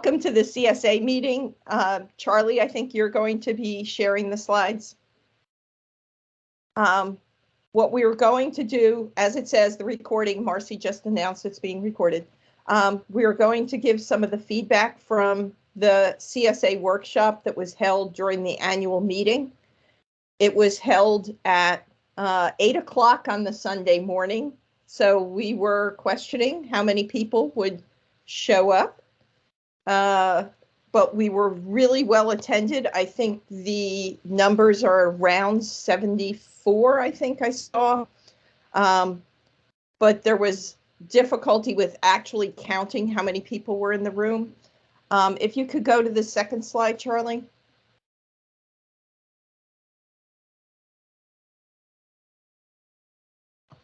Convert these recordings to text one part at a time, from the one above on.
Welcome to the CSA meeting. Charlie, I think you're going to be sharing the slides. What we are going to do, as it says, the recording, Marcy just announced it's being recorded. We are going to give some of the feedback from the CSA workshop that was held during the annual meeting. It was held at 8 o'clock on the Sunday morning. So we were questioning how many people would show up. But we were really well attended. I think the numbers are around 74, I think I saw. But there was difficulty with actually counting how many people were in the room. If you could go to the second slide, Charlie.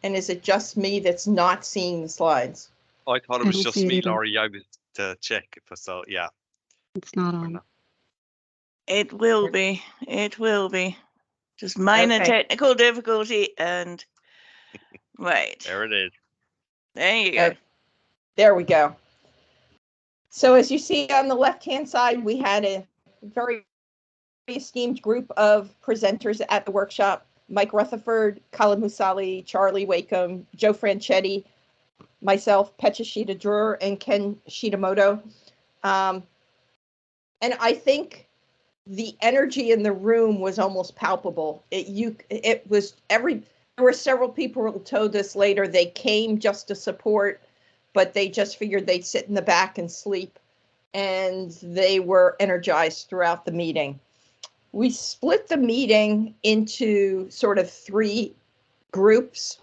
And is it just me that's not seeing the slides? I thought it was just me, Laurie. I was to check if I saw. Yeah, it's not on. It will be. It will be. Just minor technical difficulty and right. There it is. There you go. There we go. So as you see on the left-hand side, we had a very esteemed group of presenters at the workshop. Mike Rutherford, Colin Musali, Charlie Wakeham, Joe Franchetti, myself, Pecha Shida-Drewer, and Ken Shitamoto. And I think the energy in the room was almost palpable. There were several people who told us later they came just to support, but they just figured they'd sit in the back and sleep, and they were energized throughout the meeting. We split the meeting into sort of 3 groups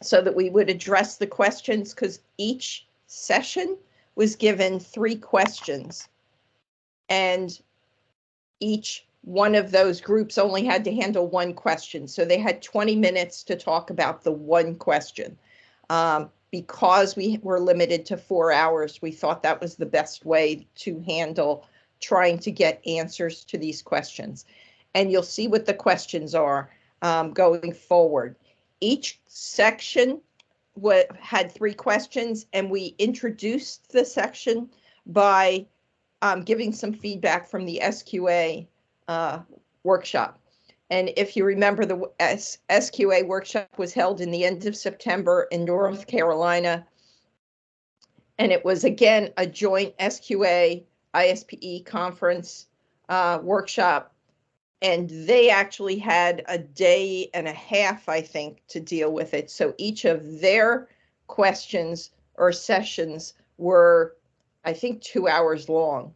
so that we would address the questions, because each session was given 3 questions, and each one of those groups only had to handle 1 question. So they had 20 minutes to talk about the 1 question. Because we were limited to 4 hours, we thought that was the best way to handle trying to get answers to these questions. And you'll see what the questions are going forward. Each section had 3 questions, and we introduced the section by giving some feedback from the SQA workshop. And if you remember, the SQA workshop was held in the end of September in North Carolina. And it was, again, a joint SQA ISPE conference workshop. And they actually had a day and a half, I think, to deal with it. So each of their questions or sessions were, I think, 2 hours long.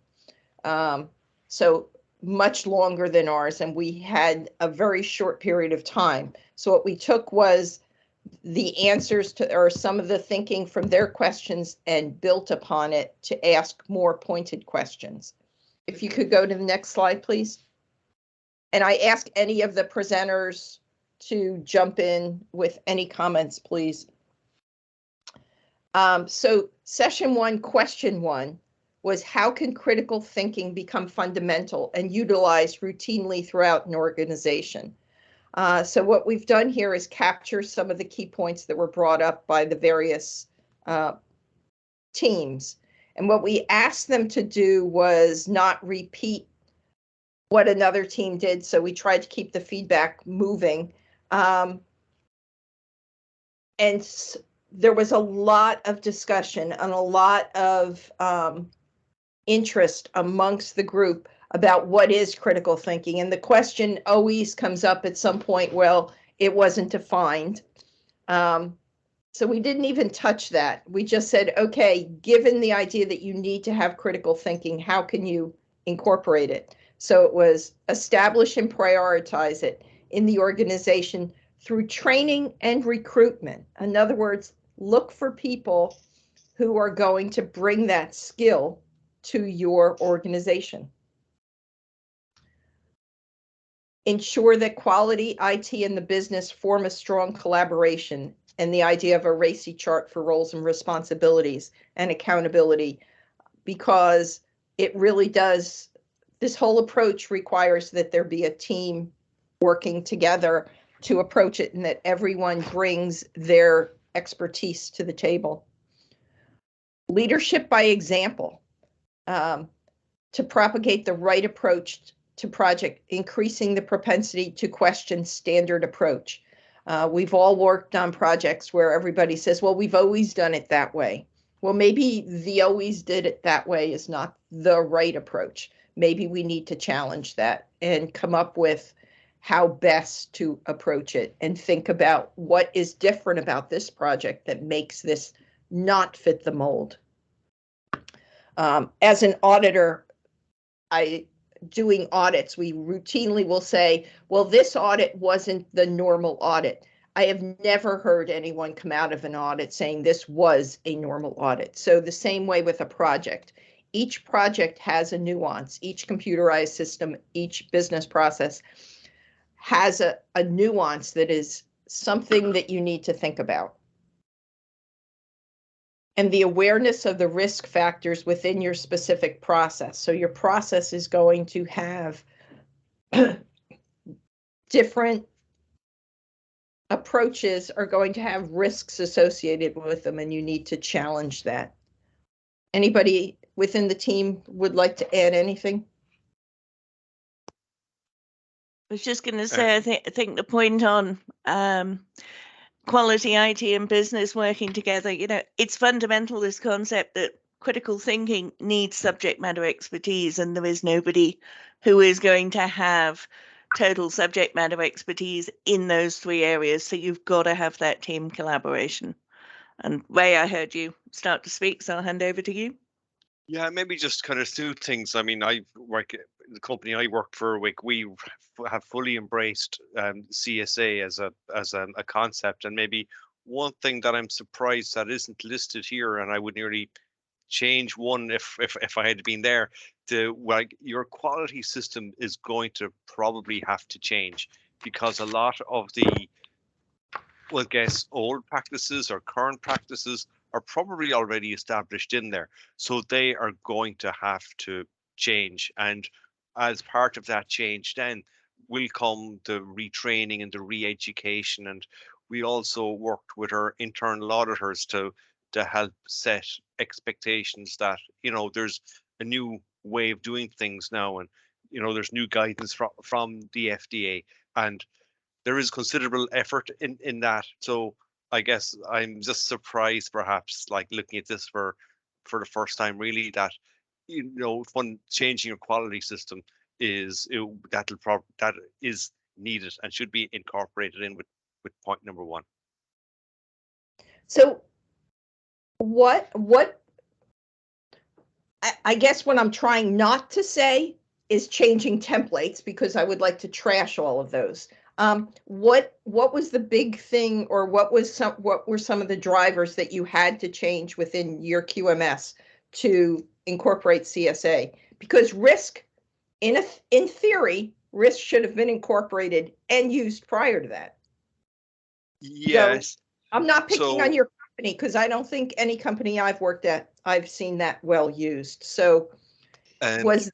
So much longer than ours, and we had a very short period of time. So what we took was the answers to, or some of the thinking from their questions, and built upon it to ask more pointed questions. If you could go to the next slide, please. And I ask any of the presenters to jump in with any comments, please. So session 1, question 1, was how can critical thinking become fundamental and utilized routinely throughout an organization? So what we've done here is capture some of the key points that were brought up by the various teams. And what we asked them to do was not repeat what another team did. So we tried to keep the feedback moving. And there was a lot of discussion and a lot of interest amongst the group about what is critical thinking. And the question always comes up at some point, well, it wasn't defined. So we didn't even touch that. We just said, okay, given the idea that you need to have critical thinking, how can you incorporate it? So it was establish and prioritize it in the organization through training and recruitment. In other words, look for people who are going to bring that skill to your organization. Ensure that quality, IT, and the business form a strong collaboration, and the idea of a RACI chart for roles and responsibilities and accountability, because it really does, this whole approach requires that there be a team working together to approach it, and that everyone brings their expertise to the table. Leadership by example. to propagate the right approach to project, increasing the propensity to question standard approach. We've all worked on projects where everybody says, well, we've always done it that way. Well, maybe the always did it that way is not the right approach. Maybe we need to challenge that and come up with how best to approach it and think about what is different about this project that makes this not fit the mold. As an auditor, doing audits, we routinely will say, well, this audit wasn't the normal audit. I have never heard anyone come out of an audit saying this was a normal audit. So the same way with a project. Each project has a nuance. Each computerized system, each business process has a nuance that is something that you need to think about. And the awareness of the risk factors within your specific process. So your process is going to have different approaches, are going to have risks associated with them, and you need to challenge that. Anybody within the team would like to add anything? I was just going to say, I think the point on quality IT and business working together, you know, it's fundamental, this concept that critical thinking needs subject matter expertise, and there is nobody who is going to have total subject matter expertise in those three areas. So you've got to have that team collaboration. And Ray, I heard you start to speak, so I'll hand over to you. Yeah, maybe just kind of two things. I mean, I work the company I work for. We have fully embraced CSA as a concept, and maybe one thing that I'm surprised that isn't listed here, and I would nearly change one if I had been there. Your quality system is going to probably have to change, because a lot of the, well, I guess old practices or current practices are probably already established in there. So they are going to have to change. And as part of that change, then will come the retraining and the re-education. And we also worked with our internal auditors to help set expectations that, you know, there's a new way of doing things now. And, you know, there's new guidance from the FDA. And there is considerable effort in that. So I guess I'm just surprised, perhaps, like looking at this for the first time, really, that, you know, when changing your quality system that is needed and should be incorporated in with point number one. So what I guess what I'm trying not to say is changing templates, because I would like to trash all of those. What was the big thing, or what were some of the drivers that you had to change within your QMS to incorporate CSA? Because risk, in theory, risk should have been incorporated and used prior to that. Yes. So I'm not picking on your company, because I don't think any company I've worked at, I've seen that well used. So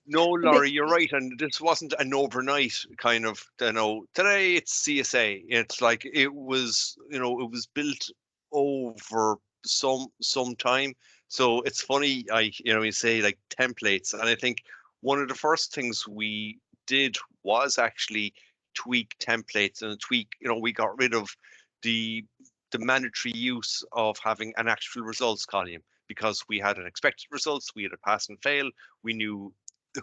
no, Laurie, you're right, and this wasn't an overnight kind of, you know, today it's CSA. It's like it was, you know, it was built over some time. So it's funny, you say like templates, and I think one of the first things we did was actually tweak templates and we got rid of the mandatory use of having an actual results column, because we had an expected results, we had a pass and fail, we knew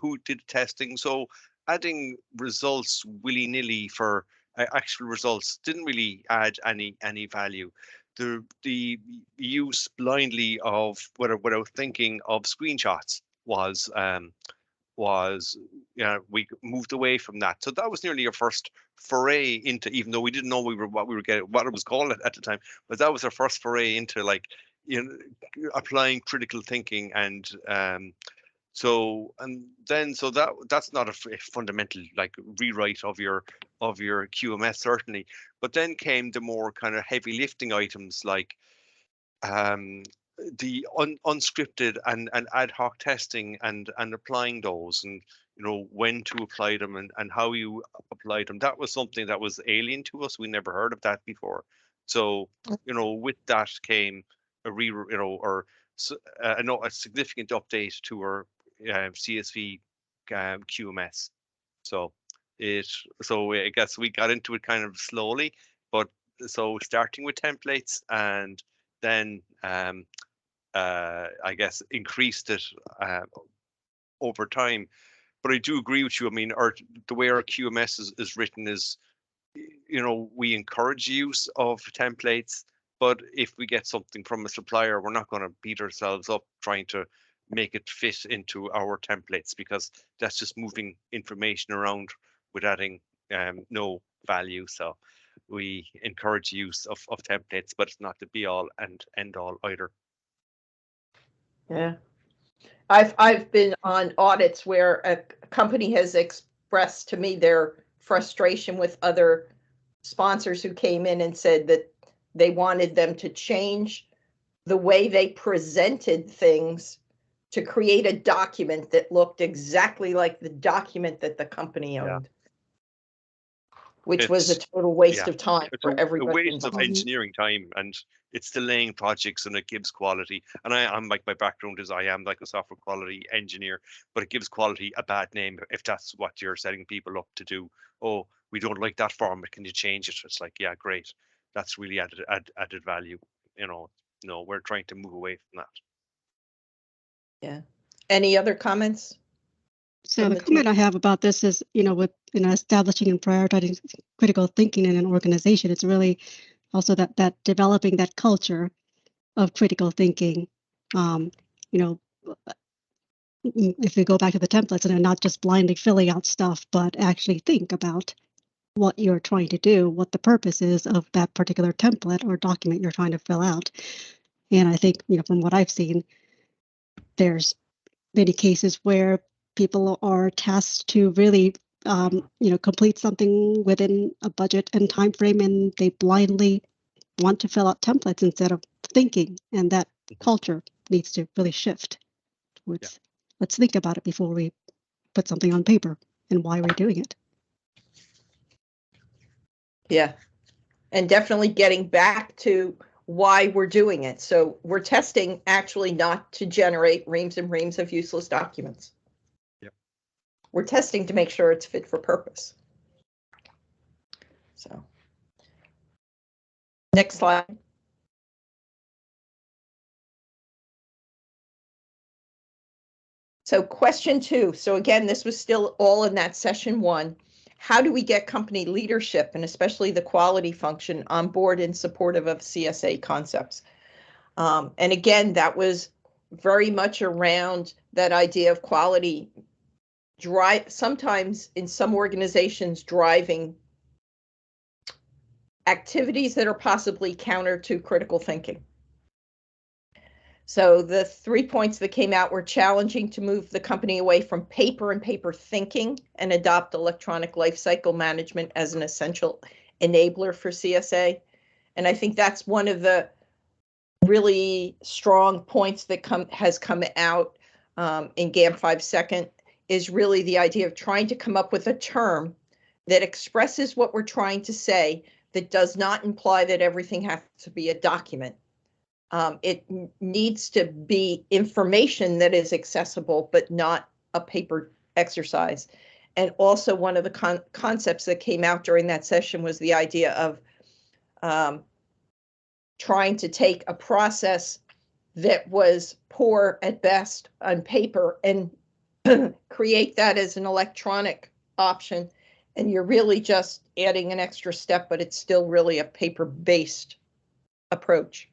who did testing. So adding results willy-nilly for actual results didn't really add any value. The use blindly of without thinking of screenshots was we moved away from that. So that was nearly our first foray into, even though we didn't know what it was called at the time, but that was our first foray into, like, you know, applying critical thinking. And that's not a fundamental, like, rewrite of your QMS, certainly. But then came the more kind of heavy lifting items, like the unscripted and ad hoc testing and applying those, and, you know, when to apply them and how you apply them. That was something that was alien to us. We never heard of that before. So, you know, with that came a significant update to our CSV QMS. So I guess we got into it kind of slowly, but so starting with templates and then I guess increased it over time. But I do agree with you. I mean, the way our QMS is written is, we encourage use of templates, but if we get something from a supplier, we're not going to beat ourselves up trying to make it fit into our templates, because that's just moving information around with adding no value. So we encourage use of templates, but it's not the be all and end all either. Yeah. I've been on audits where a company has expressed to me their frustration with other sponsors who came in and said that they wanted them to change the way they presented things to create a document that looked exactly like the document that the company owned, which was a total waste of time for everybody involved. Of engineering time, and it's delaying projects, and it gives quality. And I'm like, my background is I am like a software quality engineer, but it gives quality a bad name if that's what you're setting people up to do. Oh, we don't like that format, can you change it? It's like, yeah, great, that's really added value. No, we're trying to move away from that. Yeah. Any other comments? So the comment I have about this is, with establishing and prioritizing critical thinking in an organization, it's really also that developing that culture of critical thinking. If we go back to the templates and not just blindly filling out stuff, but actually think about what you're trying to do, what the purpose is of that particular template or document you're trying to fill out. And I think, from what I've seen, there's many cases where people are tasked to really, complete something within a budget and time frame, and they blindly want to fill out templates instead of thinking. And that culture needs to really shift towards, let's think about it before we put something on paper and why we're doing it. Yeah, and definitely getting back to why we're doing it. So we're testing actually not to generate reams and reams of useless documents. Yep. We're testing to make sure it's fit for purpose. So next slide. So question 2. So again, this was still all in that session 1. How do we get company leadership, and especially the quality function, on board and supportive of CSA concepts? And again, that was very much around that idea of quality sometimes in some organizations driving activities that are possibly counter to critical thinking. So the 3 points that came out were challenging to move the company away from paper and paper thinking and adopt electronic lifecycle management as an essential enabler for CSA. And I think that's one of the really strong points that has come out in GAMP 5 Second, is really the idea of trying to come up with a term that expresses what we're trying to say, that does not imply that everything has to be a document. It needs to be information that is accessible, but not a paper exercise. And also one of the concepts that came out during that session was the idea of trying to take a process that was poor at best on paper and create that as an electronic option. And you're really just adding an extra step, but it's still really a paper-based approach.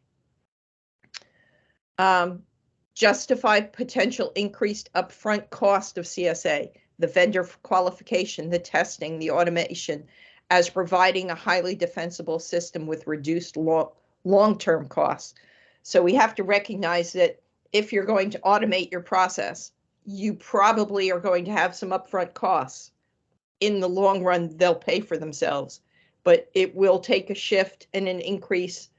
Justify potential increased upfront cost of CSA, the vendor qualification, the testing, the automation, as providing a highly defensible system with reduced long-term costs. So we have to recognize that if you're going to automate your process, you probably are going to have some upfront costs. In the long run, they'll pay for themselves, but it will take a shift and an increase.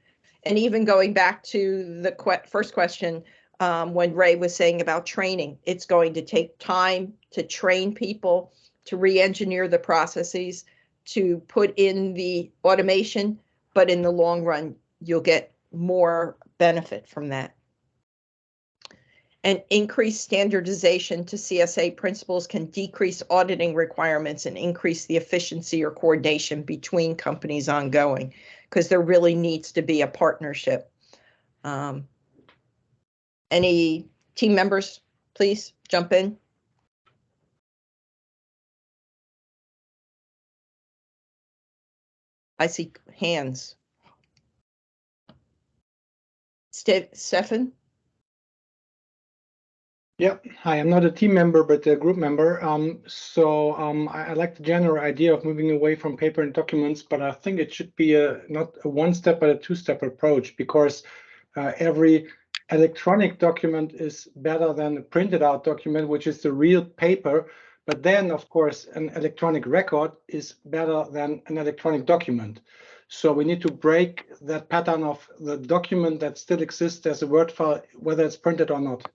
And even going back to the first question, when Ray was saying about training, it's going to take time to train people, to re-engineer the processes, to put in the automation, but in the long run, you'll get more benefit from that. And increased standardization to CSA principles can decrease auditing requirements and increase the efficiency or coordination between companies ongoing, because there really needs to be a partnership. Any team members, please jump in. I see hands. Stefan? Yeah, hi, I'm not a team member, but a group member. I like the general idea of moving away from paper and documents, but I think it should be not a one-step, but a two-step approach, because every electronic document is better than a printed out document, which is the real paper. But then, of course, an electronic record is better than an electronic document. So we need to break that pattern of the document that still exists as a Word file, whether it's printed or not.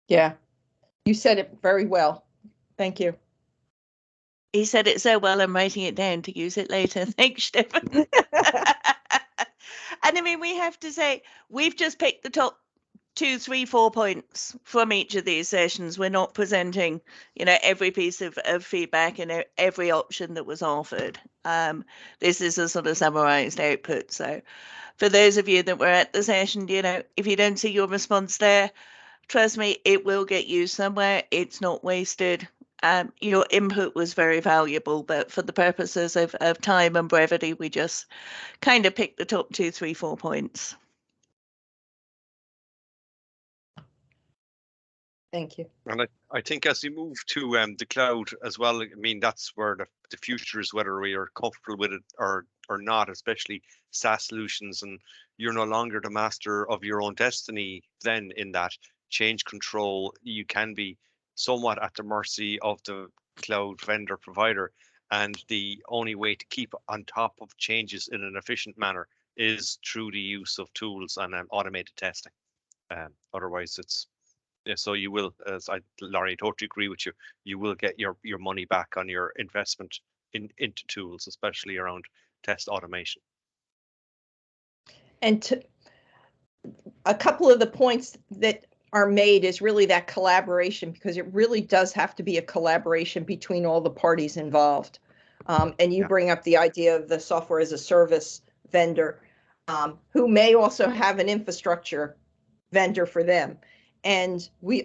Yeah, you said it very well. Thank you. He said it so well, I'm writing it down to use it later. Thanks, Stefan. And I mean, we have to say, we've just picked the top 2, 3, 4 points from each of these sessions. We're not presenting, every piece of feedback and every option that was offered. This is a sort of summarized output. So for those of you that were at the session, if you don't see your response there, trust me, it will get used somewhere. It's not wasted. Your input was very valuable, but for the purposes of time and brevity, we just kind of picked the top 2, 3, 4 points. Thank you. And I think as we move to the cloud as well, I mean, that's where the future is, whether we are comfortable with it or not, especially SaaS solutions. And you're no longer the master of your own destiny then in that change control. You can be somewhat at the mercy of the cloud vendor provider. And the only way to keep on top of changes in an efficient manner is through the use of tools and automated testing. Otherwise, it's so you will, Laurie, I totally agree with you. You will get your money back on your investment into tools, especially around test automation. And a couple of the points that are made is really that collaboration, because it really does have to be a collaboration between all the parties involved. And you bring up the idea of the software as a service vendor, who may also have an infrastructure vendor for them. And we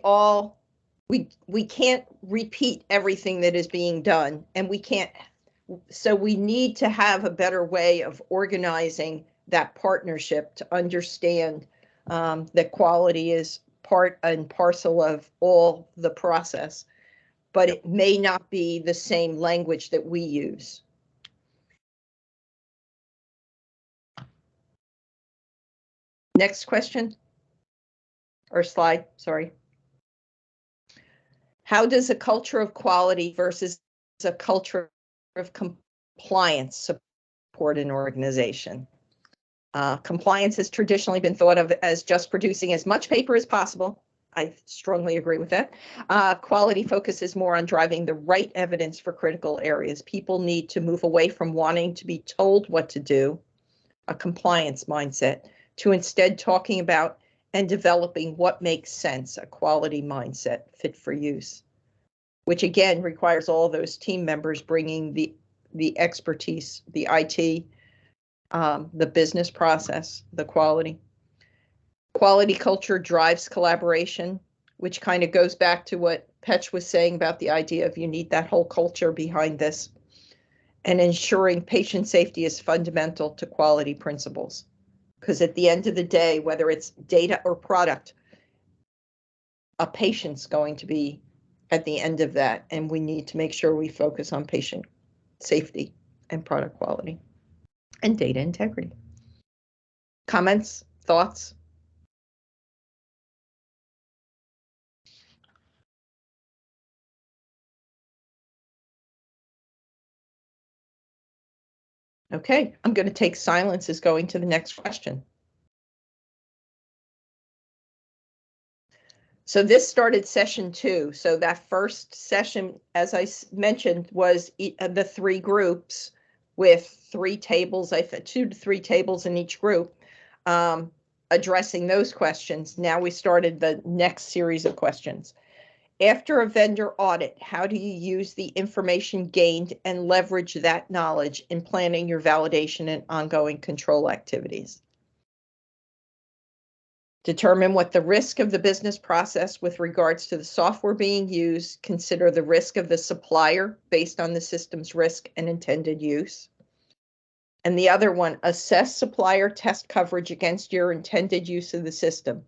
can't repeat everything that is being done, and so we need to have a better way of organizing that partnership to understand that quality is part and parcel of all the process, but it may not be the same language that we use. Next question. Or slide, sorry. How does a culture of quality versus a culture of compliance support an organization? Compliance has traditionally been thought of as just producing as much paper as possible. I strongly agree with that. Quality focuses more on driving the right evidence for critical areas. People need to move away from wanting to be told what to do, a compliance mindset, to instead talking about and developing what makes sense, a quality mindset fit for use, which again requires all those team members bringing the expertise, the IT, the business process, the quality. Quality culture drives collaboration, which kind of goes back to what Petch was saying about the idea of you need that whole culture behind this. And ensuring patient safety is fundamental to quality principles. Because at the end of the day, whether it's data or product, a patient's going to be at the end of that. And we need to make sure we focus on patient safety and product quality and data integrity. Comments, thoughts? Okay, I'm going to take silence as going to the next question. So this started session 2. So that first session, as I mentioned, was the 3 groups with 3 tables, 2 to 3 tables in each group. addressing those questions, now we started the next series of questions. After a vendor audit, how do you use the information gained and leverage that knowledge in planning your validation and ongoing control activities? Determine what the risk of the business process with regards to the software being used. Consider the risk of the supplier based on the system's risk and intended use. And the other one, assess supplier test coverage against your intended use of the system.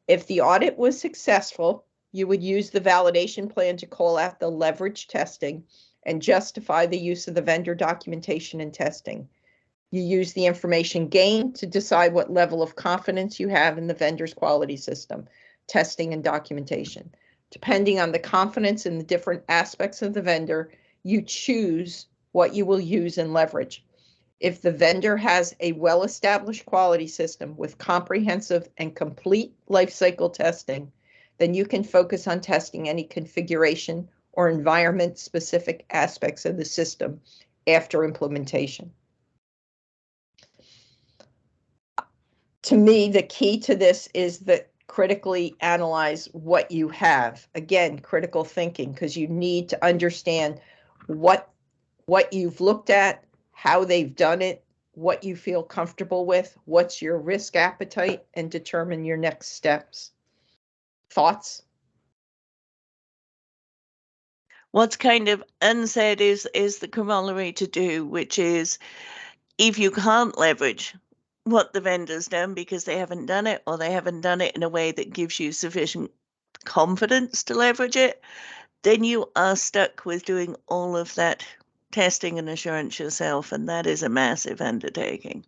If the audit was successful, you would use the validation plan to call out the leverage testing and justify the use of the vendor documentation and testing. You use the information gained to decide what level of confidence you have in the vendor's quality system, testing, and documentation. Depending on the confidence in the different aspects of the vendor, you choose what you will use and leverage. If the vendor has a well-established quality system with comprehensive and complete lifecycle testing, then you can focus on testing any configuration or environment-specific aspects of the system after implementation. To me, the key to this is that critically analyze what you have. Again, critical thinking, because you need to understand what you've looked at, how they've done it, what you feel comfortable with, what's your risk appetite, and determine your next steps. Thoughts? What's kind of unsaid is the corollary to do, which is if you can't leverage what the vendor's done because they haven't done it, or they haven't done it in a way that gives you sufficient confidence to leverage it, then you are stuck with doing all of that testing and assurance yourself, and that is a massive undertaking.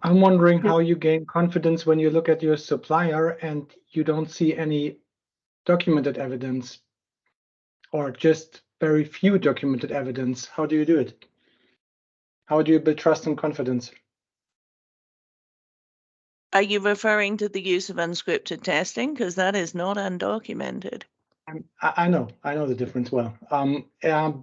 I'm wondering how you gain confidence when you look at your supplier and you don't see any documented evidence, or just very few documented evidence. How do you do it? How do you build trust and confidence? Are you referring to the use of unscripted testing? Because that is not undocumented. I know the difference well.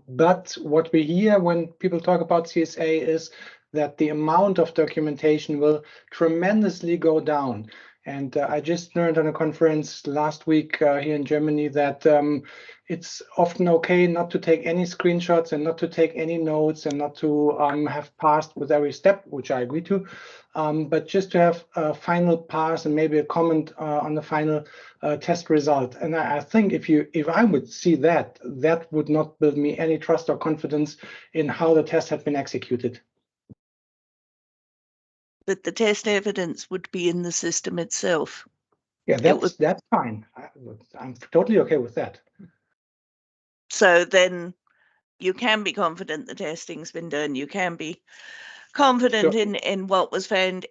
But what we hear when people talk about CSA is that the amount of documentation will tremendously go down. And I just learned on a conference last week here in Germany that it's often okay not to take any screenshots and not to take any notes and not to have passed with every step, which I agree to, but just to have a final pass and maybe a comment on the final test result. And I think if I would see that, that would not build me any trust or confidence in how the test had been executed. But the test evidence would be in the system itself. Yeah, that's fine. I'm totally okay with that. So then you can be confident the testing's been done. You can be confident in what was found,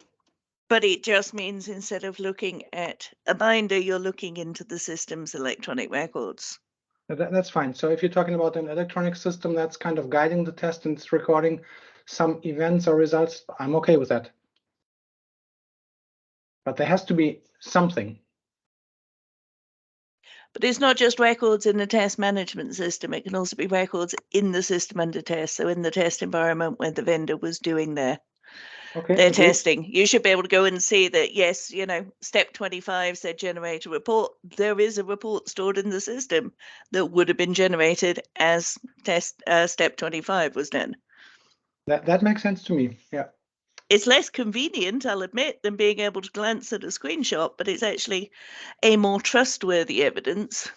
but it just means instead of looking at a binder, you're looking into the system's electronic records. That's fine. So if you're talking about an electronic system that's kind of guiding the test and it's recording some events or results, I'm okay with that. But there has to be something. But it's not just records in the test management system. It can also be records in the system under test. So in the test environment where the vendor was doing their testing, you should be able to go and see that, yes, you know, step 25 said generate a report. There is a report stored in the system that would have been generated as step 25 was done. That makes sense to me. Yeah. It's less convenient, I'll admit, than being able to glance at a screenshot, but it's actually a more trustworthy evidence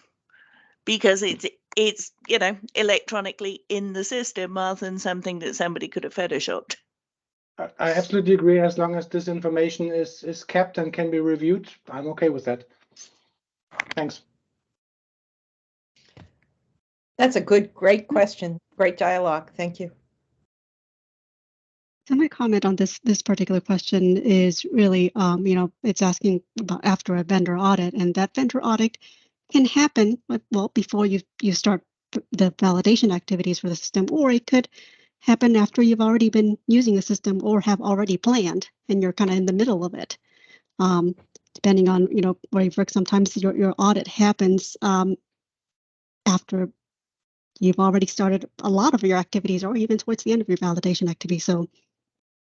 because it's you know, electronically in the system rather than something that somebody could have photoshopped. I absolutely agree. As long as this information is kept and can be reviewed, I'm okay with that. Thanks. That's a great question. Great dialogue. Thank you. So my comment on this particular question is really, you know, it's asking about after a vendor audit, and that vendor audit can happen, well, before you start the validation activities for the system, or it could happen after you've already been using the system or have already planned, and you're kind of in the middle of it. Depending on, you know, where you've worked, sometimes your audit happens after you've already started a lot of your activities, or even towards the end of your validation activity. So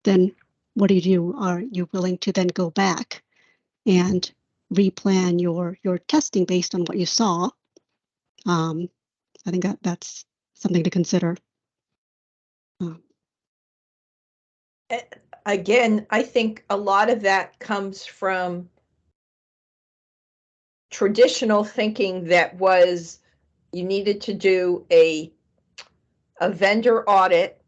then what do you do? Are you willing to then go back and replan your testing based on what you saw? I think that's something to consider. Again, I think a lot of that comes from traditional thinking that was you needed to do a vendor audit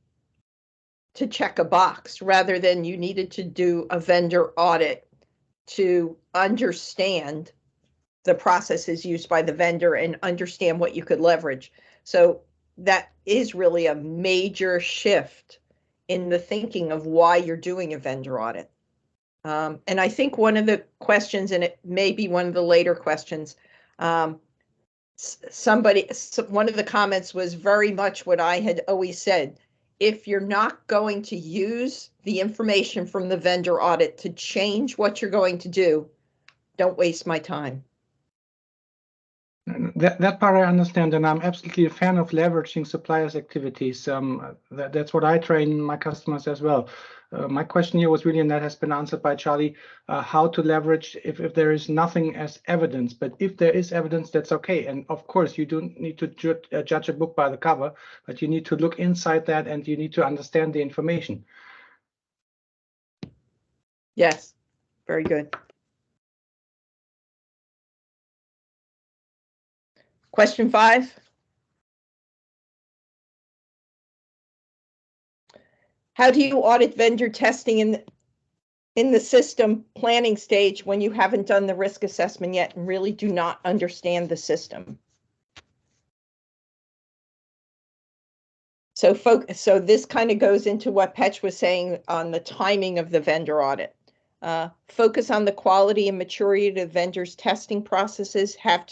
to check a box rather than you needed to do a vendor audit to understand the processes used by the vendor and understand what you could leverage. So that is really a major shift in the thinking of why you're doing a vendor audit. And I think one of the questions, and it may be one of the later questions, one of the comments was very much what I had always said. If you're not going to use the information from the vendor audit to change what you're going to do, don't waste my time. That part I understand, and I'm absolutely a fan of leveraging suppliers' activities. That's what I train my customers as well. My question here was really, and that has been answered by Charlie, how to leverage if there is nothing as evidence. But if there is evidence, that's okay. And of course, you don't need to judge a book by the cover, but you need to look inside that and you need to understand the information. Yes, very good. Question 5. How do you audit vendor testing in the system planning stage when you haven't done the risk assessment yet and really do not understand the system? So this kind of goes into what Petch was saying on the timing of the vendor audit. Focus on the quality and maturity of the vendor's testing processes. Have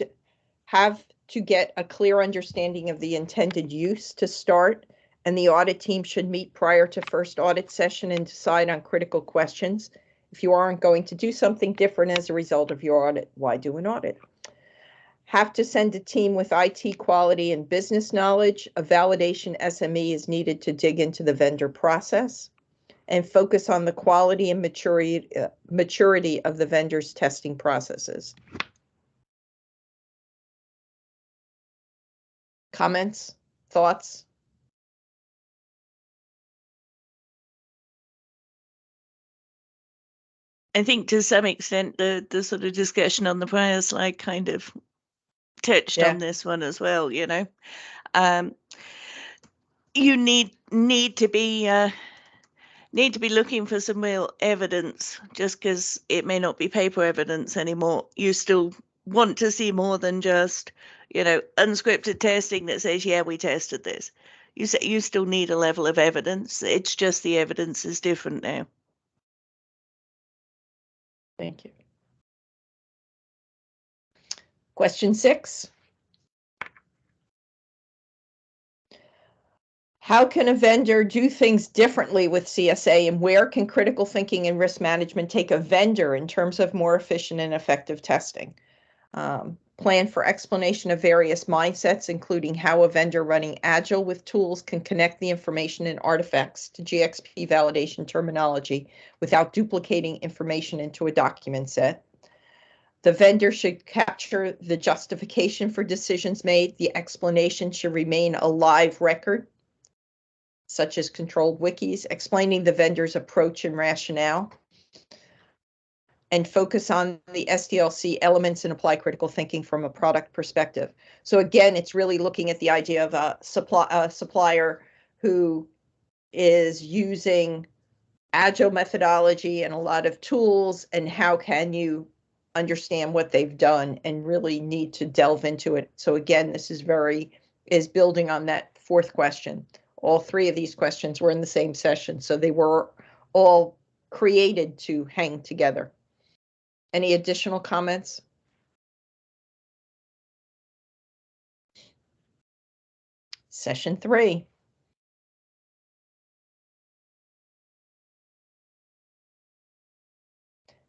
to get a clear understanding of the intended use to start, and the audit team should meet prior to first audit session and decide on critical questions. If you aren't going to do something different as a result of your audit, why do an audit? Have to send a team with IT quality and business knowledge. A validation SME is needed to dig into the vendor process and focus on the quality and maturity of the vendor's testing processes. Comments, thoughts? I think to some extent the sort of discussion on the prior slide kind of touched on this one as well. You know, you need to be looking for some real evidence. Just because it may not be paper evidence anymore, you still want to see more than just, you know, unscripted testing that says, yeah, we tested this. You still need a level of evidence. It's just the evidence is different now. Thank you. Question 6. How can a vendor do things differently with CSA, and where can critical thinking and risk management take a vendor in terms of more efficient and effective testing? Plan for explanation of various mindsets, including how a vendor running Agile with tools can connect the information and artifacts to GXP validation terminology without duplicating information into a document set. The vendor should capture the justification for decisions made. The explanation should remain a live record, such as controlled wikis, explaining the vendor's approach and rationale, and focus on the SDLC elements and apply critical thinking from a product perspective. So again, it's really looking at the idea of a supplier who is using Agile methodology and a lot of tools, and how can you understand what they've done and really need to delve into it. So again, this is building on that 4th question. All 3 of these questions were in the same session, so they were all created to hang together. Any additional comments? Session 3.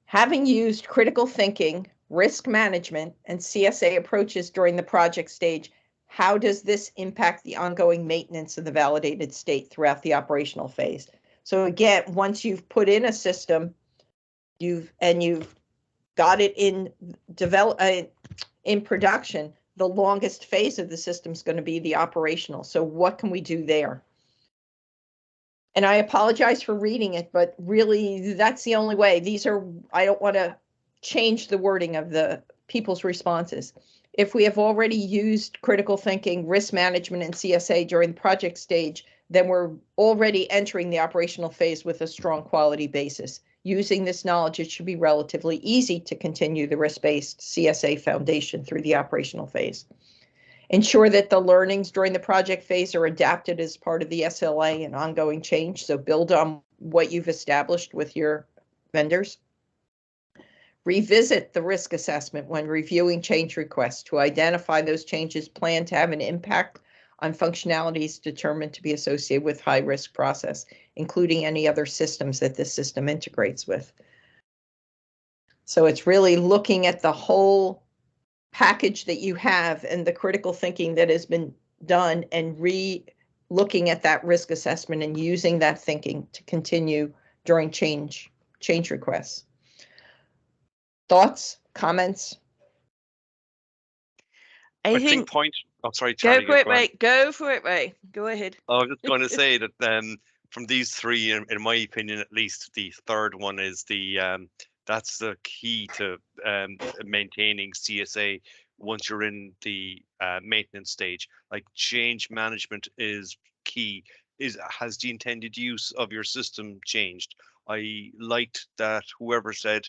Having used critical thinking, risk management, and CSA approaches during the project stage, how does this impact the ongoing maintenance of the validated state throughout the operational phase? So again, once you've put in a system, you've got it in in production, the longest phase of the system is going to be the operational. So what can we do there? And I apologize for reading it, but really that's the only way. I don't want to change the wording of the people's responses. If we have already used critical thinking, risk management, and CSA during the project stage, then we're already entering the operational phase with a strong quality basis. Using this knowledge, it should be relatively easy to continue the risk-based CSA foundation through the operational phase. Ensure that the learnings during the project phase are adapted as part of the SLA and ongoing change. So build on what you've established with your vendors. Revisit the risk assessment when reviewing change requests to identify those changes planned to have an impact on functionalities determined to be associated with high-risk process, including any other systems that this system integrates with. So it's really looking at the whole package that you have and the critical thinking that has been done and looking at that risk assessment and using that thinking to continue during change requests. Thoughts, comments? I think Oh, sorry, go Charlie. for it, Ray. Go for it, Ray. Go ahead. I was just going to say that from these three, in my opinion, at least, the third one is that's the key to maintaining CSA once you're in the maintenance stage. Like, change management is key. Has the intended use of your system changed? I liked that whoever said,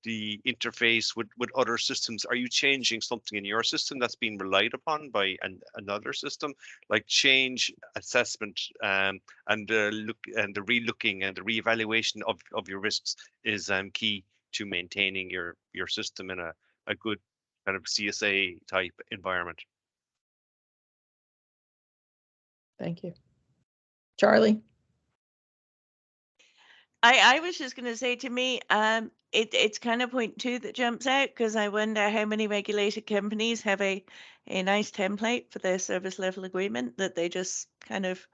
the interface with other systems. Are you changing something in your system that's being relied upon by another system? Like, change assessment and the relooking and the reevaluation of your risks is key to maintaining your system in a good kind of CSA type environment. Thank you. Charlie? I was just going to say, to me, it's kind of point two that jumps out, because I wonder how many regulated companies have a nice template for their service level agreement that they just kind of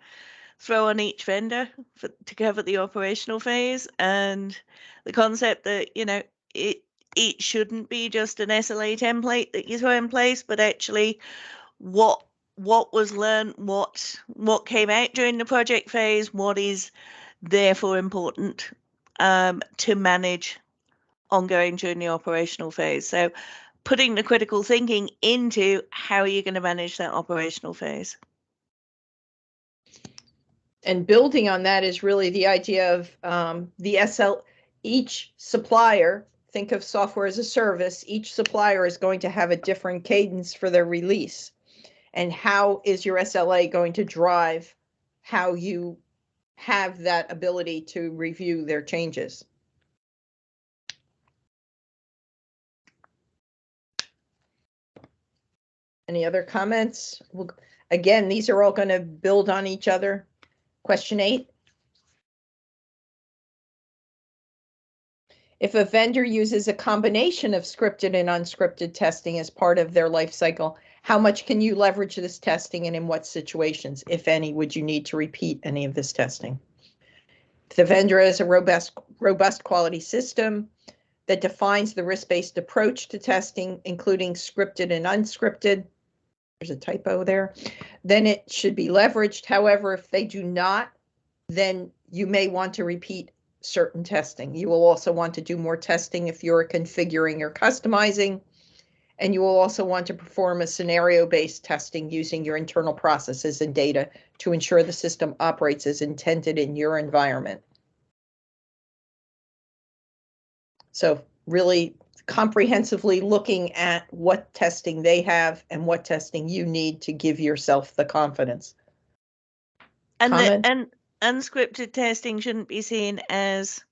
throw on each vendor to cover the operational phase, and the concept that it shouldn't be just an SLA template that you throw in place, but actually what was learned, what came out during the project phase, what is therefore important to manage ongoing during the operational phase. So putting the critical thinking into how are you going to manage that operational phase. And building on that is really the idea of each supplier, think of software as a service, each supplier is going to have a different cadence for their release. And how is your SLA going to drive how you have that ability to review their changes? Any other comments? Again, these are all going to build on each other. Question 8. If a vendor uses a combination of scripted and unscripted testing as part of their life cycle, how much can you leverage this testing, and in what situations, if any, would you need to repeat any of this testing? If the vendor has a robust quality system that defines the risk-based approach to testing, including scripted and unscripted, there's a typo there, then it should be leveraged. However, if they do not, then you may want to repeat certain testing. You will also want to do more testing if you're configuring or customizing, and you will also want to perform a scenario-based testing using your internal processes and data to ensure the system operates as intended in your environment. So really comprehensively looking at what testing they have and what testing you need to give yourself the confidence. And unscripted testing shouldn't be seen as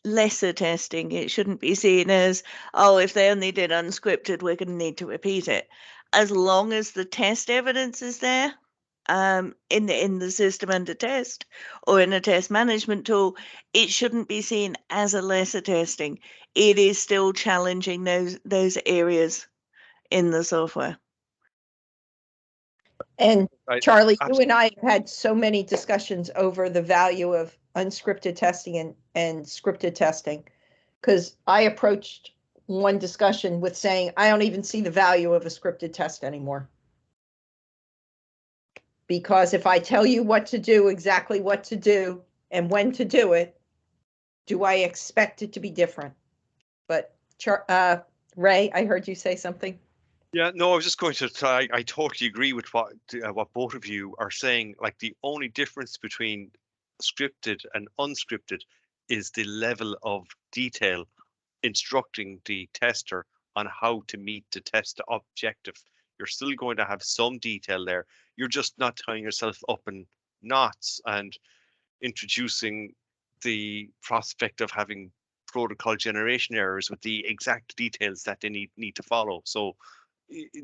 lesser testing. It shouldn't be seen as, oh, if they only did unscripted, we're going to need to repeat it. As long as the test evidence is there in the system under test or in a test management tool, it shouldn't be seen as a lesser testing. It is still challenging those areas in the software. And I- Charlie, you and I have had so many discussions over the value of unscripted testing and scripted testing, because I approached one discussion with saying, I don't even see the value of a scripted test anymore. Because if I tell you what to do, exactly what to do, and when to do it, do I expect it to be different? But Ray, I heard you say something. Yeah, no, I was just going to try. I totally agree with what both of you are saying. Like, the only difference between scripted and unscripted is the level of detail instructing the tester on how to meet the test objective. You're still going to have some detail there. You're just not tying yourself up in knots and introducing the prospect of having protocol generation errors with the exact details that they need to follow. So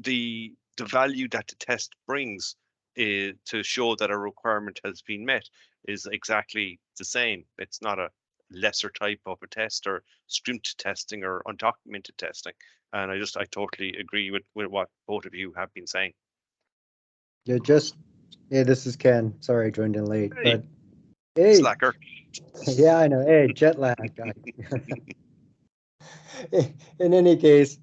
the value that the test brings to show that a requirement has been met is exactly the same. It's not a lesser type of a test or script testing or undocumented testing. And I totally agree with what both of you have been saying. Yeah, this is Ken. Sorry I joined in late, Hey. but hey, Slacker. yeah, I know. Hey, jet lag. In any case,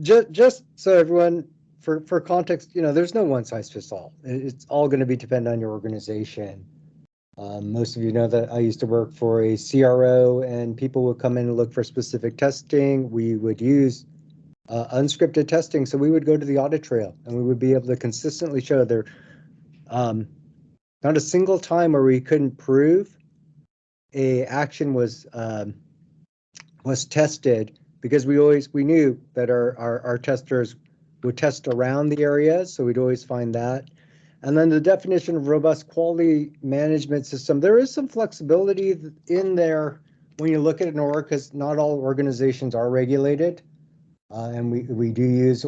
just so everyone, for context, there's no one size fits all. It's all going to be dependent on your organization. Most of you know that I used to work for a CRO, and people would come in and look for specific testing. We would use unscripted testing, so we would go to the audit trail, and we would be able to consistently show there not a single time where we couldn't prove a action was tested, because we knew that our testers would test around the areas, so we'd always find that. And then the definition of robust quality management system, there is some flexibility in there when you look at an org, because not all organizations are regulated, and we do use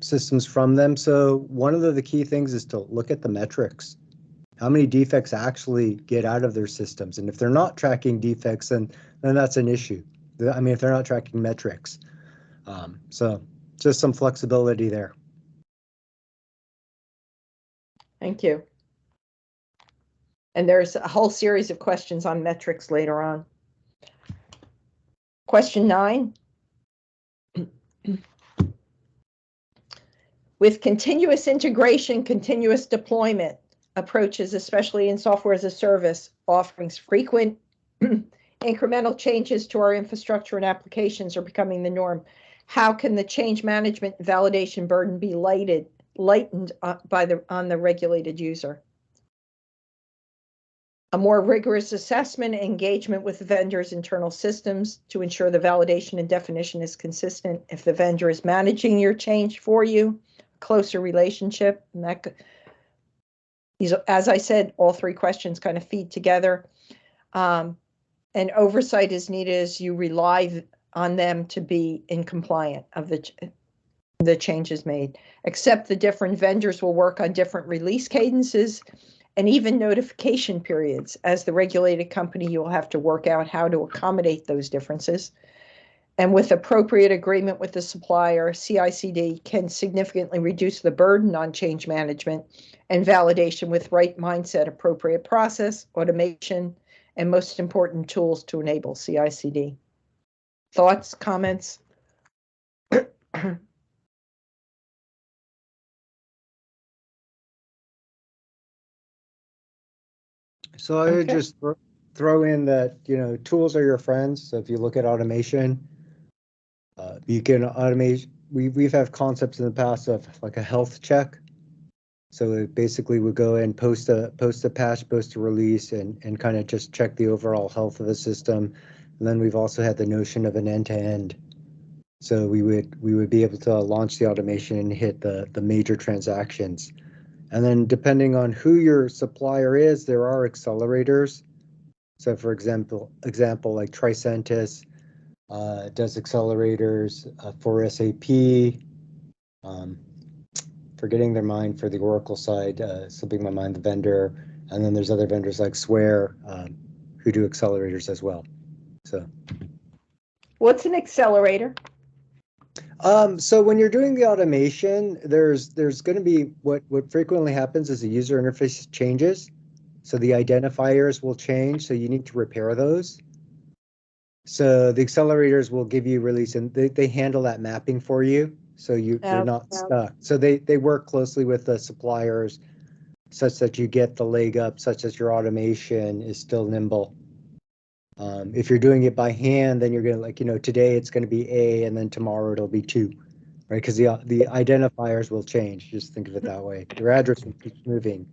systems from them. So one of the key things is to look at the metrics. How many defects actually get out of their systems? And if they're not tracking defects, then that's an issue. I mean, if they're not tracking metrics. So just some flexibility there. Thank you. And there's a whole series of questions on metrics later on. Question 9. With continuous integration, continuous deployment approaches, especially in software as a service offerings, frequent incremental changes to our infrastructure and applications are becoming the norm. How can the change management and validation burden be lightened on the regulated user? A more rigorous assessment and engagement with the vendor's internal systems to ensure the validation and definition is consistent. If the vendor is managing your change for you, closer relationship, and that, as I said, all three questions kind of feed together. And oversight is needed as you rely on them to be in compliant of the changes made. Except the different vendors will work on different release cadences and even notification periods. As the regulated company, you will have to work out how to accommodate those differences. And with appropriate agreement with the supplier, CI/CD can significantly reduce the burden on change management and validation with right mindset, appropriate process, automation, and most important, tools to enable CI/CD. Thoughts, comments? So I would just throw in that, tools are your friends. So if you look at automation, you can automate. We've had concepts in the past of like a health check. So it basically would go and post a patch, post a release, and kind of just check the overall health of the system. And then we've also had the notion of an end-to-end. So we would be able to launch the automation and hit the major transactions. And then depending on who your supplier is, there are accelerators. So for example, like Tricentis does accelerators for SAP. Forgetting their mind for the Oracle side, slipping my mind the vendor. And then there's other vendors like Swear who do accelerators as well. So, what's an accelerator? So when you're doing the automation, there's going to be what frequently happens is the user interface changes. So the identifiers will change. So you need to repair those. So the accelerators will give you release, and they handle that mapping for you. So you're not stuck. So they work closely with the suppliers such that you get the leg up, such that your automation is still nimble. If you're doing it by hand, then you're going to, like, today it's going to be A, and then tomorrow it'll be 2, right? Because the identifiers will change. Just think of it that way. Your address will keep moving.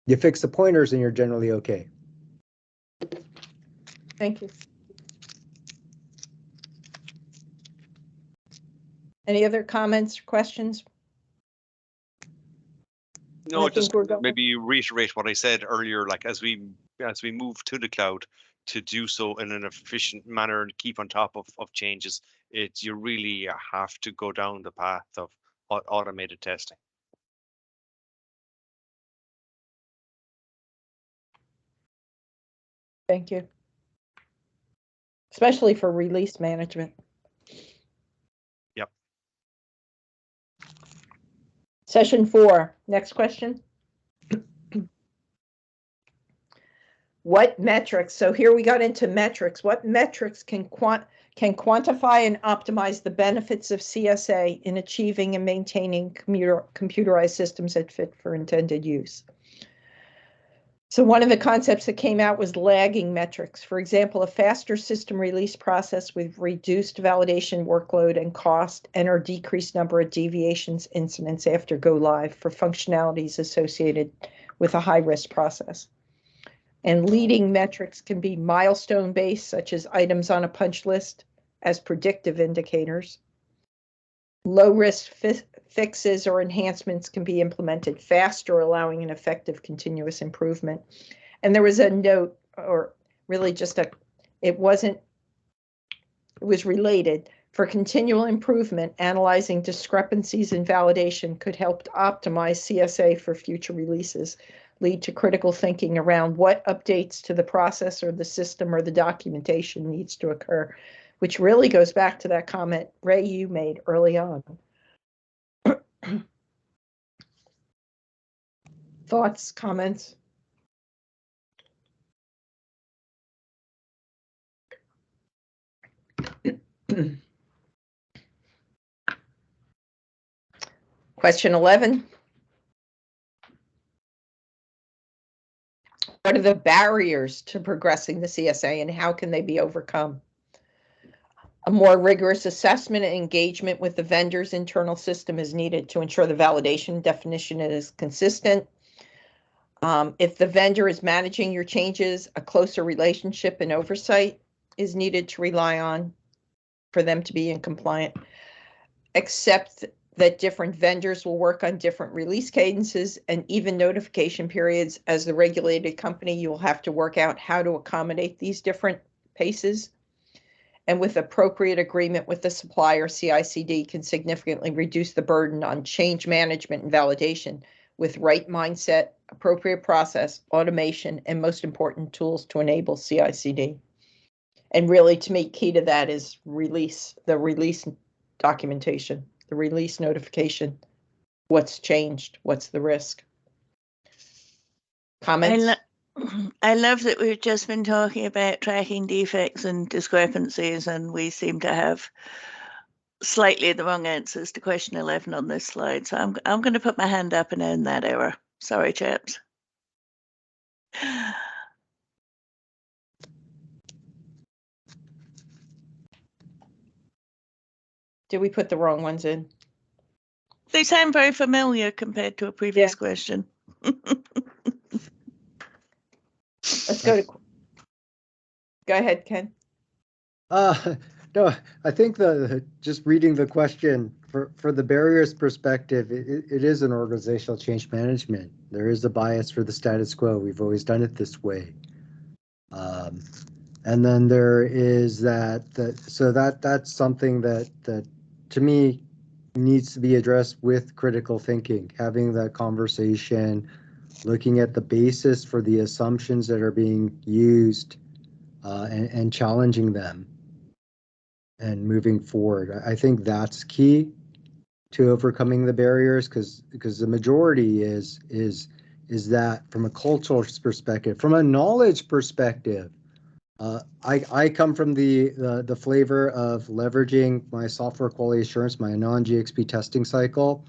You fix the pointers and you're generally okay. Thank you. Any other comments or questions? No, just we're going- maybe reiterate what I said earlier, like as we move to the cloud, to do so in an efficient manner and keep on top of changes, you really have to go down the path of automated testing. Thank you. Especially for release management. Yep. Session 4, next question. What metrics, so here we got into metrics, what metrics can quantify and optimize the benefits of CSA in achieving and maintaining computerized systems that fit for intended use? So one of the concepts that came out was lagging metrics. For example, a faster system release process with reduced validation workload and cost, and/or decreased number of deviations incidents after go live for functionalities associated with a high-risk process. And leading metrics can be milestone-based, such as items on a punch list as predictive indicators. Low-risk fixes or enhancements can be implemented faster, allowing an effective continuous improvement. And there was a note, or really just it was related. For continual improvement, analyzing discrepancies in validation could help to optimize CSA for future releases, lead to critical thinking around what updates to the process or the system or the documentation needs to occur, which really goes back to that comment, Ray, you made early on. Thoughts, comments? Question 11. What are the barriers to progressing the CSA and how can they be overcome? A more rigorous assessment and engagement with the vendor's internal system is needed to ensure the validation definition is consistent. If the vendor is managing your changes, a closer relationship and oversight is needed to rely on for them to be in compliant. Accept that different vendors will work on different release cadences and even notification periods. As the regulated company, you will have to work out how to accommodate these different paces. And with appropriate agreement with the supplier, CI/CD can significantly reduce the burden on change management and validation with right mindset, appropriate process, automation, and most important tools to enable CI/CD. And really, to me, key to that is the release documentation, the release notification. What's changed? What's the risk? Comments? I love that we've just been talking about tracking defects and discrepancies, and we seem to have slightly the wrong answers to question 11 on this slide. So I'm going to put my hand up and own that error. Sorry, chaps. Did we put the wrong ones in? They sound very familiar compared to a previous question. Let's go ahead, Ken. No, I think just reading the question for the barriers perspective, it is an organizational change management. There is a bias for the status quo. We've always done it this way. And then there is that's something that to me needs to be addressed with critical thinking, having that conversation, looking at the basis for the assumptions that are being used and challenging them. and moving forward. I think that's key to overcoming the barriers, because the majority is that from a cultural perspective, from a knowledge perspective. I come from the flavor of leveraging my software quality assurance, my non-GXP testing cycle.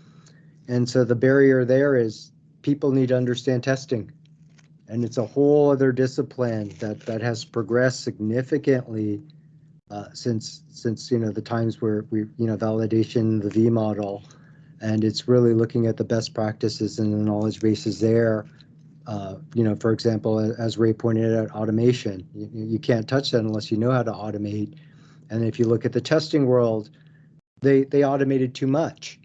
And so the barrier there is people need to understand testing. And it's a whole other discipline that has progressed significantly since the times where we validation, the V model, and it's really looking at the best practices and the knowledge bases there. For example, as Ray pointed out, automation. You can't touch that unless you know how to automate. And if you look at the testing world, they automated too much,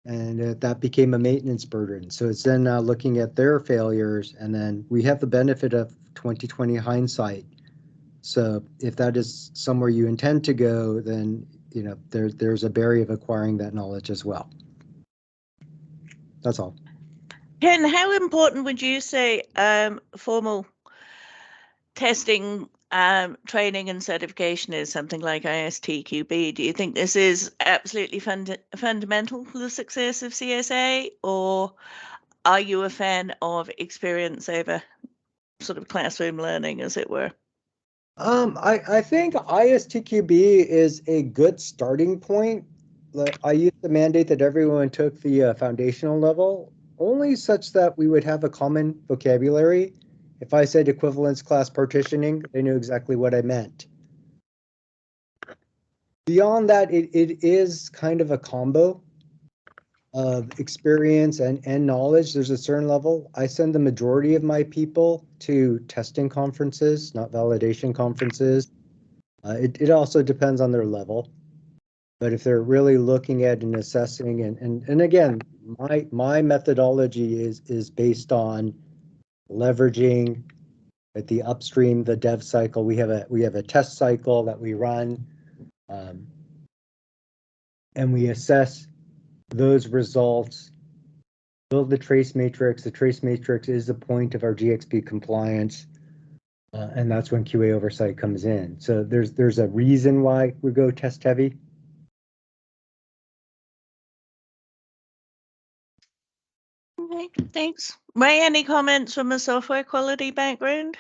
and that became a maintenance burden. So it's then looking at their failures, and then we have the benefit of 2020 hindsight. So if that is somewhere you intend to go, then there's a barrier of acquiring that knowledge as well. That's all. Ken, how important would you say formal testing, training and certification is, something like ISTQB? Do you think this is absolutely fundamental for the success of CSA, or are you a fan of experience over sort of classroom learning, as it were? I think ISTQB is a good starting point. I used to mandate that everyone took the foundational level, only such that we would have a common vocabulary. If I said equivalence class partitioning, they knew exactly what I meant. Beyond that, it is kind of a combo of experience and knowledge. There's a certain level. I send the majority of my people to testing conferences, not validation conferences. It also depends on their level. But if they're really looking at and assessing, and again, my methodology is based on leveraging at the upstream, the dev cycle. We have a test cycle that we run, and we assess those results, build the trace matrix. The trace matrix is the point of our GXP compliance, and that's when QA oversight comes in. So there's a reason why we go test heavy. Okay, thanks. Ray, any comments from a software quality background?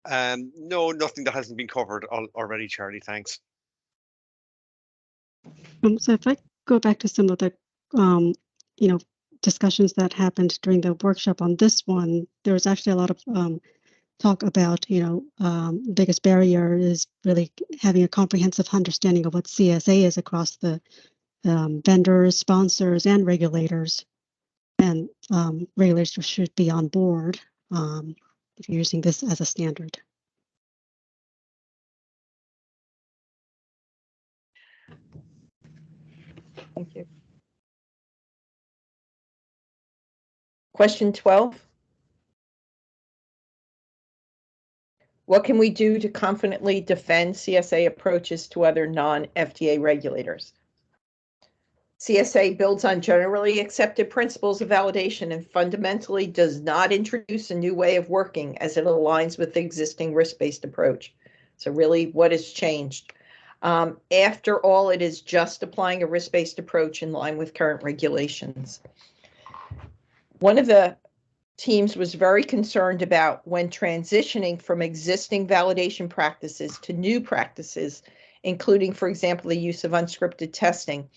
No, nothing that hasn't been covered already, Charlie. Thanks. So if I go back to some of the, discussions that happened during the workshop on this one, there was actually a lot of talk about, biggest barrier is really having a comprehensive understanding of what CSA is across the vendors, sponsors, and regulators. And regulators should be on board if you're using this as a standard. Thank you. Question 12. What can we do to confidently defend CSA approaches to other non-FDA regulators? CSA builds on generally accepted principles of validation and fundamentally does not introduce a new way of working as it aligns with the existing risk-based approach. So really, what has changed? After all, it is just applying a risk-based approach in line with current regulations. One of the teams was very concerned about when transitioning from existing validation practices to new practices, including, for example, the use of unscripted testing.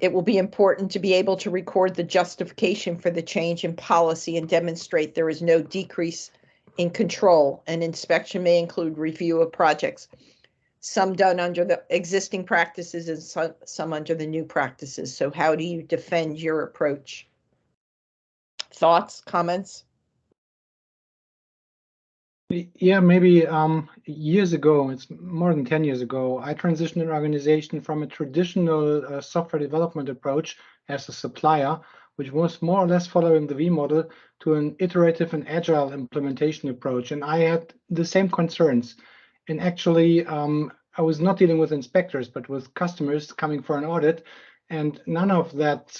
It will be important to be able to record the justification for the change in policy and demonstrate there is no decrease in control. An inspection may include review of projects, some done under the existing practices and some under the new practices. So how do you defend your approach? Thoughts, comments? Yeah, maybe years ago, it's more than 10 years ago, I transitioned an organization from a traditional software development approach as a supplier, which was more or less following the V model, to an iterative and agile implementation approach. And I had the same concerns. And actually, I was not dealing with inspectors, but with customers coming for an audit. And none of that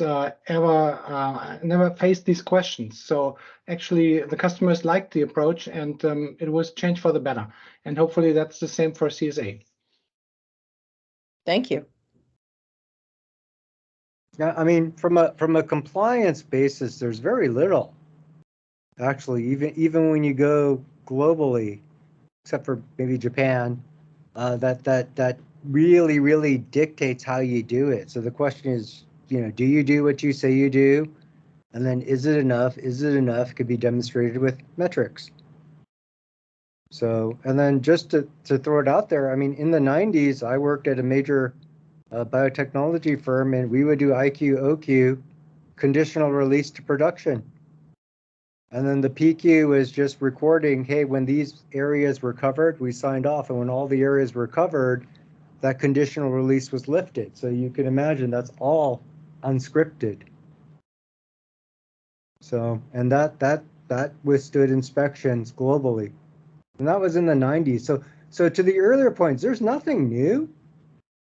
never faced these questions. So actually, the customers liked the approach, and it was changed for the better. And hopefully, that's the same for CSA. Thank you. Yeah, I mean, from a compliance basis, there's very little. Actually, even when you go globally, except for maybe Japan, that really dictates how you do it. So the question is, do you do what you say you do? And then is it enough? Is it enough? Could be demonstrated with metrics. So, and then just to throw it out there, I mean, in the 90s, I worked at a major biotechnology firm, and we would do IQ, OQ, conditional release to production. And then the PQ is just recording, hey, when these areas were covered, we signed off. And when all the areas were covered, that conditional release was lifted. So you can imagine that's all unscripted. So, and that withstood inspections globally. And that was in the 90s. So to the earlier points, there's nothing new.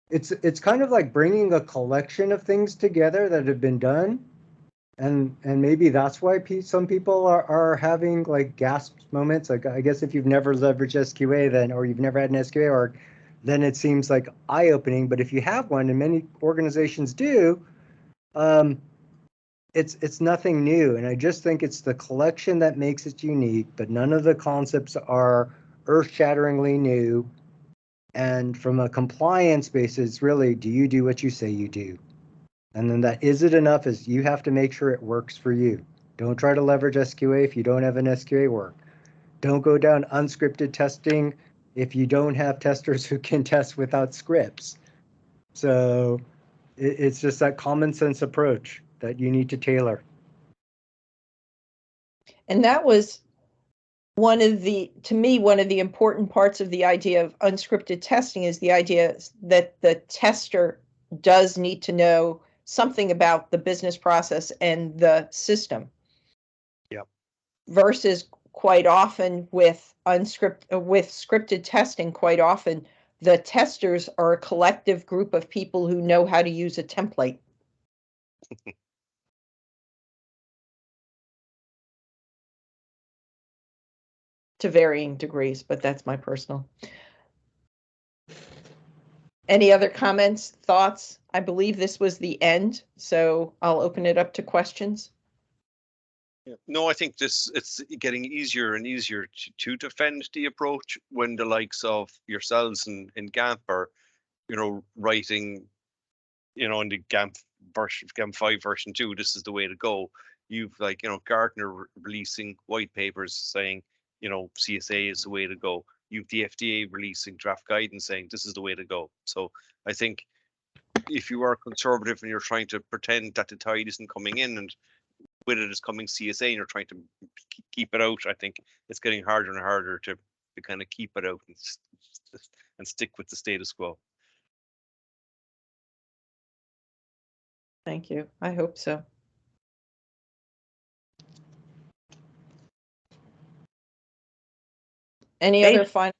It's kind of like bringing a collection of things together that have been done. And maybe that's why some people are having like gasp moments. Like, I guess if you've never leveraged SQA then, or you've never had an SQA org, then it seems like eye-opening. But if you have one, and many organizations do, it's nothing new. And I just think it's the collection that makes it unique, but none of the concepts are earth-shatteringly new. And from a compliance basis, really, do you do what you say you do? And then that is it enough is you have to make sure it works for you. Don't try to leverage SQA if you don't have an SQA work. Don't go down unscripted testing if you don't have testers who can test without scripts. So it's just that common sense approach that you need to tailor. And that was to me, one of the important parts of the idea of unscripted testing is the idea that the tester does need to know something about the business process and the system. Yep. Versus quite often with scripted testing, quite often the testers are a collective group of people who know how to use a template. To varying degrees, but that's my personal. Any other comments, thoughts? I believe this was the end, so I'll open it up to questions. No, I think it's getting easier and easier to defend the approach when the likes of yourselves in GAMP are, writing, in the GAMP 5 version 2, this is the way to go. You've Gartner releasing white papers saying, CSA is the way to go. You've the FDA releasing draft guidance saying this is the way to go. So I think if you are conservative and you're trying to pretend that the tide isn't coming in and with it is coming CSA and you're trying to keep it out, I think it's getting harder and harder to kind of keep it out and stick with the status quo. Thank you. I hope so. Any other final?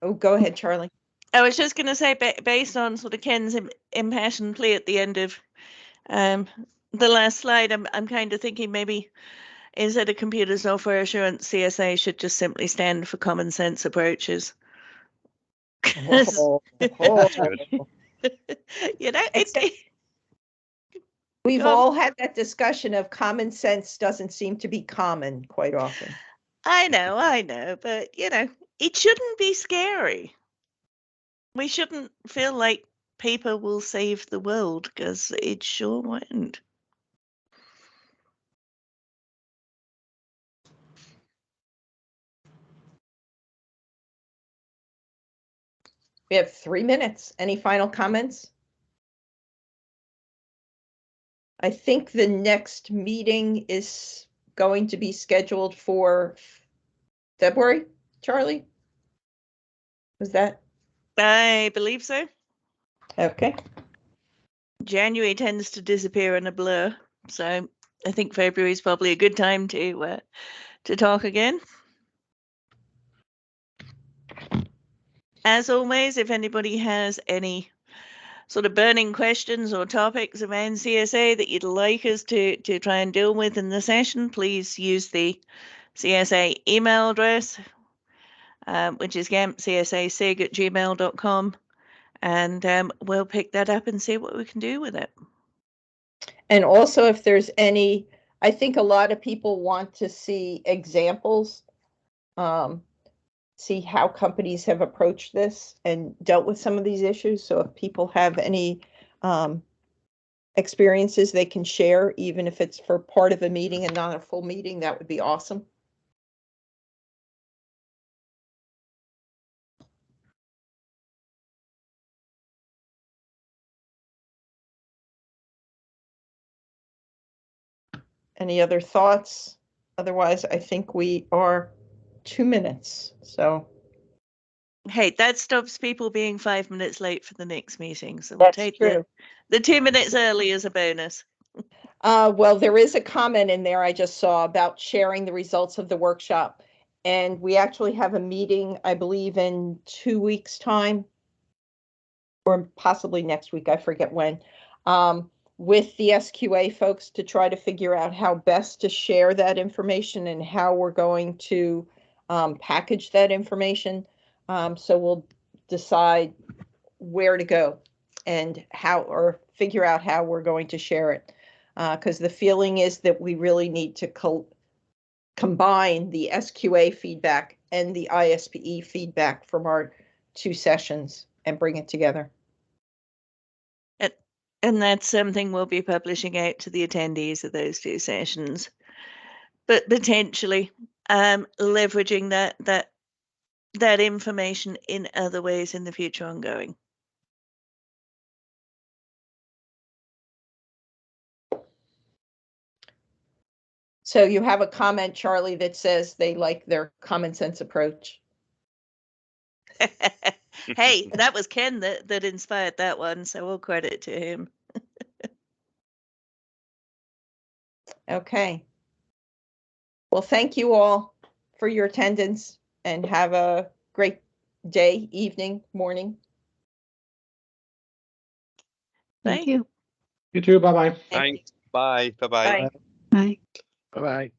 Oh, go ahead, Charlie. I was just going to say, based on sort of Ken's impassioned plea at the end of the last slide, I'm kind of thinking maybe instead of computer software assurance, CSA should just simply stand for common sense approaches. We've all had that discussion of common sense doesn't seem to be common quite often. I know, but it shouldn't be scary. We shouldn't feel like paper will save the world, because it sure won't. We have 3 minutes. Any final comments? I think the next meeting is going to be scheduled for February, Charlie? Was that? I believe so. Okay. January tends to disappear in a blur, so I think February is probably a good time to talk again. As always, if anybody has any sort of burning questions or topics around CSA that you'd like us to try and deal with in the session, please use the CSA email address, which is GAMP CSA SIG @gmail.com. and we'll pick that up and see what we can do with it. And also, if there's any, I think a lot of people want to see examples, see how companies have approached this and dealt with some of these issues. So if people have any experiences they can share, even if it's for part of a meeting and not a full meeting, that would be awesome. Any other thoughts? Otherwise, I think we are 2 minutes. So Hey, that stops people being 5 minutes late for the next meeting. So we'll take the 2 minutes early as a bonus. Well, there is a comment in there I just saw about sharing the results of the workshop. And we actually have a meeting, I believe, in 2 weeks' time, or possibly next week, I forget when, with the SQA folks to try to figure out how best to share that information and how we're going to package that information. So we'll decide where to go and how, or figure out how we're going to share it. Because the feeling is that we really need to combine the SQA feedback and the ISPE feedback from our 2 sessions and bring it together. And that's something we'll be publishing out to the attendees of those 2 sessions, but potentially leveraging that information in other ways in the future ongoing. So you have a comment, Charlie, that says they like their common sense approach. Hey, that was Ken that inspired that one, so all credit to him. Okay. Well, thank you all for your attendance and have a great day, evening, morning. Thank you. You too. Bye-bye. Thanks. Bye. Bye-bye. Bye. Bye. Bye-bye.